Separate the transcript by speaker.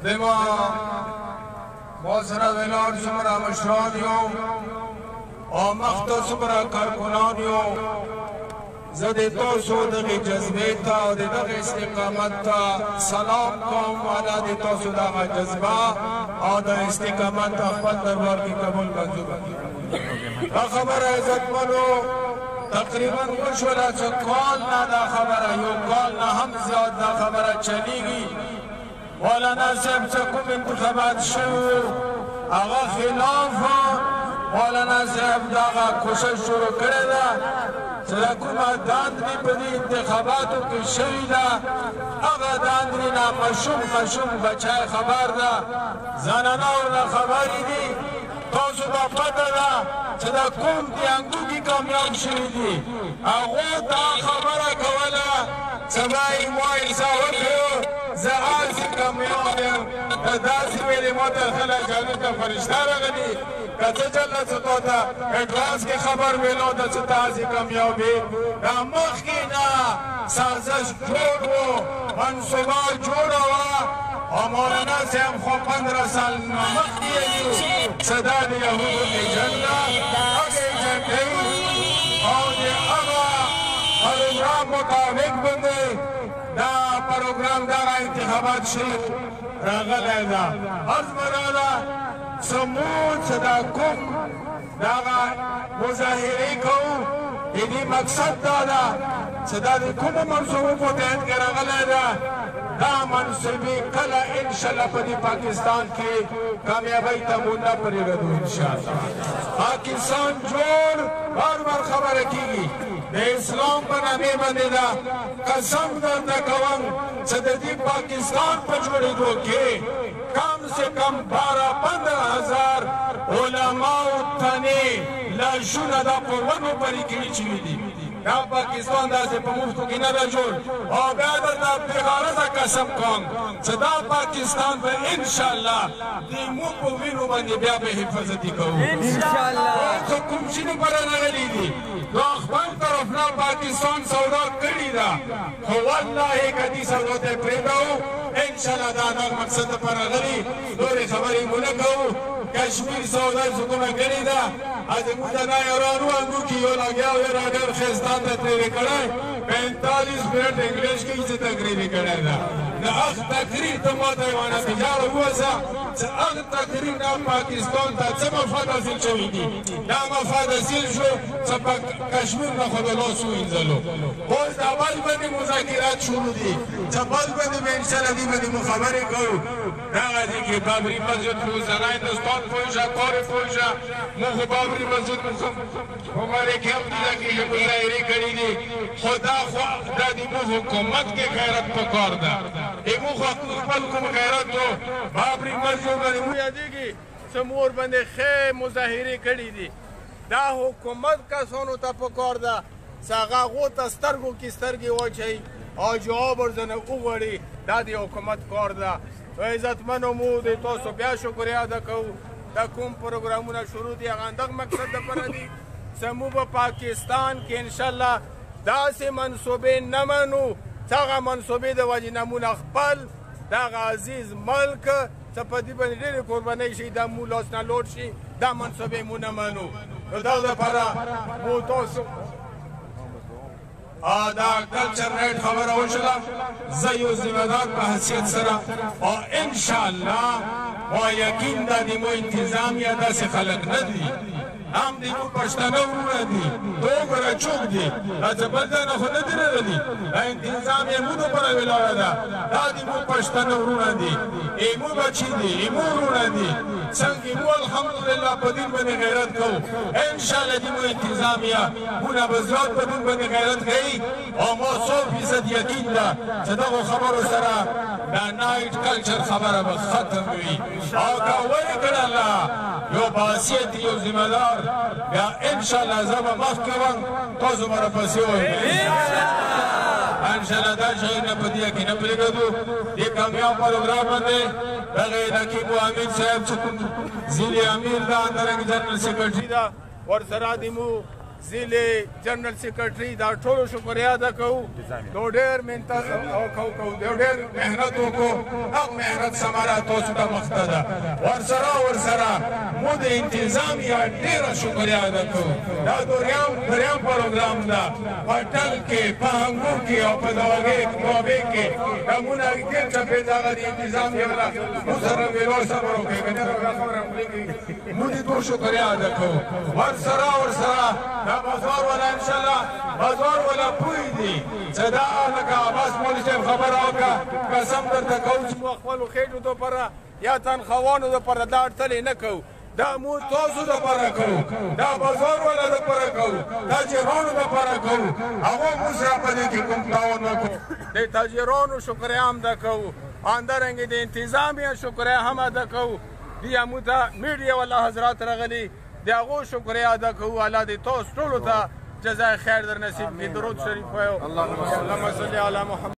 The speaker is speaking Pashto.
Speaker 1: دما موسرا ولار سمرا مشرانیو آمخت سمرا کارکنانیو زده تاسو دغی جذبه تا و دغی استقامت تا سلام کوم والا دی تاسو دغی جذبه او دا استقامت تا خپل دربار کی قبول منظور دا خبر عزت منو تقریبا وشولا چه کال نا دا خبره یو کال نا هم زیاد دا خبره چلیگی مولانا صاحب چه کوم انتخابات شو اغا خلاف مولانا صاحب داغا کوشش شروع کرده چه دا کومه داندنی په دې انتخاباتو کې شوي ده هغه داندنی نه مشوم بچای خبر ده زنانو نه خبرې دي تاسو ته پته ده چې دا کوم د انګوکي کامیاب شوي دي هغو دا خبره کوله چې وایي ما ایسا وکړو زه هسې کامیاب یم داسې ویلې ما ته خلک جانب ته فرشته راغلي که څه چله څه تا ته اډوانس کې خبر ویلو ده چې ته هسې کامیاب یې دا مخکې نه سازش جوړ و منصوبه جوړه وه او مولانا صاحب خو 15 سال مخکې یې چې دا د یهودو ایجنډه هغه ایجنډۍ او د هغه پروګرام مطابق باندې دا پروګرام دغه انتخابات شوي راغلی ده عرض مه ده زموږ چې دا کوم دغه مظاهرې کوو د دې مقصد دا ده چې دا د کومو منصوبو په تحت کې راغلی ده دا منصوبې کله انشاءالله په دې پاکستان کې کامیابۍ ته مونږ نه پرېږدو انشاءالله پاکستان جوړ بار بار خبره کېږي د اسلام په نامې باندې ده قسم درته کوم چې د دې پاکستان په جوړېدو کې کم سے کم 12-15 هزار علماو تنې لاشونه دا په ونو پرې کړي شوي دي دا پاکستان داسې په مفتو کې نه ده جوړ او بیا درته بېغرضه قسم کوم چې دا پاکستان به انشاءالله د موږ په وینو باندې بیا به حفاظتي کوو څه کوم شي لپاره راغلي دي دا خپل طرف نه پاکستان سودا کړې ده خو والله که دې سودا ته پرېږدو انشاءالله دا دا مقصد لپاره راغلي نورې خبرې مو نه کوو کشمیر سودا یې څوکونه کړې ده زموږ د نایرانو انګوکي یو لګیا و یې ډېر ښایسته تقریر کړی 45 منټ انګلیش کې چې تقریر کړی ده د هغه تقریر ته ما ته یوه نتیجه راووځه چې هغه تقریر نه پاکستان ته څه مفاد حاصل شوي دي دا مفاد حاصل شو چې په کشمیر نه خو د لاس ووینځلو اوس د بل باندې مذاکرات شروع دي چې بل باندې به انشاءالله دې باندې مو خبرې کوو دغه دي کې بابري مسجد خو زنای هندوستان پوهېږه کار پوهېږه مو خو بابري مسجد ہمارے کیا کی مظاہرے کړي دي خو دا خو دا د مو حکومت کې غیرت پکار ده ایمو خو خپل کوم غیرت و بابري مسجد باندې مو یادېږي چې مور باندې ښې مظاهرې کړي دي دا حکومت کسانو ته پکار ده چې هغه هغو ته سترګو کې سترګې واچوي او جواب ورځنه وغواړي دا د حکومت کار ده عزتمنو مو د تاسو بیا شکریه ادا کوو دا کوم پروګرامونه شروع دي هغه همدغه مقصد دپاره دي چې موږ په پاکستان کې انشاءالله داسې منصوبې نه منو چې هغه منصوبې د وجې نه مونږ خپل دغه عزیز ملک چې په دې باندې ډېرې قربانۍ شي دا مو لاس نه لوټ شي دا منصوبې مو نه منو نو دغه دپاره مو تاسو دا کلچر رایټ خبره وشوله زه یو ذمهدار په حیثیت سره او انشاءالله ما یقین دا د مو انتظامیه داسې خلک نه دي هم د مو پښتانه وروڼه دي دومره چوک دي دا څه بل ځای نه خو نه دي راغلي دا انتظام یې مونږ پره ولاړه ده دا د مو پښتانه وروڼه دي ایمو بچي دي ایمو وروڼه دي څنګه مو الحمدلله په دین باندې غیرت کوو انشاءالله د مو انتظامیه مونږ به زیات په دین باندې غیرت کوي او ما 100% یقین ده چې دغو خبرو سره دا نایټ کلچر خبره به ختم وي او که ولې کړله یو باحثیت یو ذمهدار بیا انشاءالله زه به مخکې وم تاسو به راپسې وئ انشاءالله دا شیونه په دې کې نه پرېږدو دې کامیاب پروګرام باندې دغه نقیب امیر صاحب چې کوم ځینې امیر ده همدارنګه جنرل سیکرټري ده ورسره د مو ضلع جنرال سیکرټري دا ټولو شکریه ادا کوو نو ډېر ډېر محنت وکړو هغه محنت ثمره تاسو ته مخته ده ورسره مو د انتظامیه ډېره شکریه ادا کوو دا دریم پروګرام ده هوټل کې په انګور کې او په دوابې کې دا مونږ ډېر چپې دغه د انتظامیه والا مو سره ویلو صبر وکړئ که نه خبره مونږ دې ټول شکریه ادا کوو ورسره دا بازار والا انشاءالله بازار والا پوه دي چې دا لکه عباس مولوي صاحب خبره وکړه قسم درته کوو چې موږ خپلو خېټو دپاره یا تنخواهانو دپاره دا اټکلې نه کوو دا مو تاسو دپاره کوو دا بازار والا دپاره کوو تاجرانو دپاره کوو هغو موږ سره په دې کې کوم تاوان وکړو د تاجرانو شکریه هم ادا کوو همدارنګې د انتظامیه شکریه هم ادا کوو دې موږ ته میډیا والا حضرات راغلي د هغو شکریه ادا کوو الله دې تاسو ټولو ته جزای خیر در نصیب کړي درود شریف وایو اللهم صل علی محمد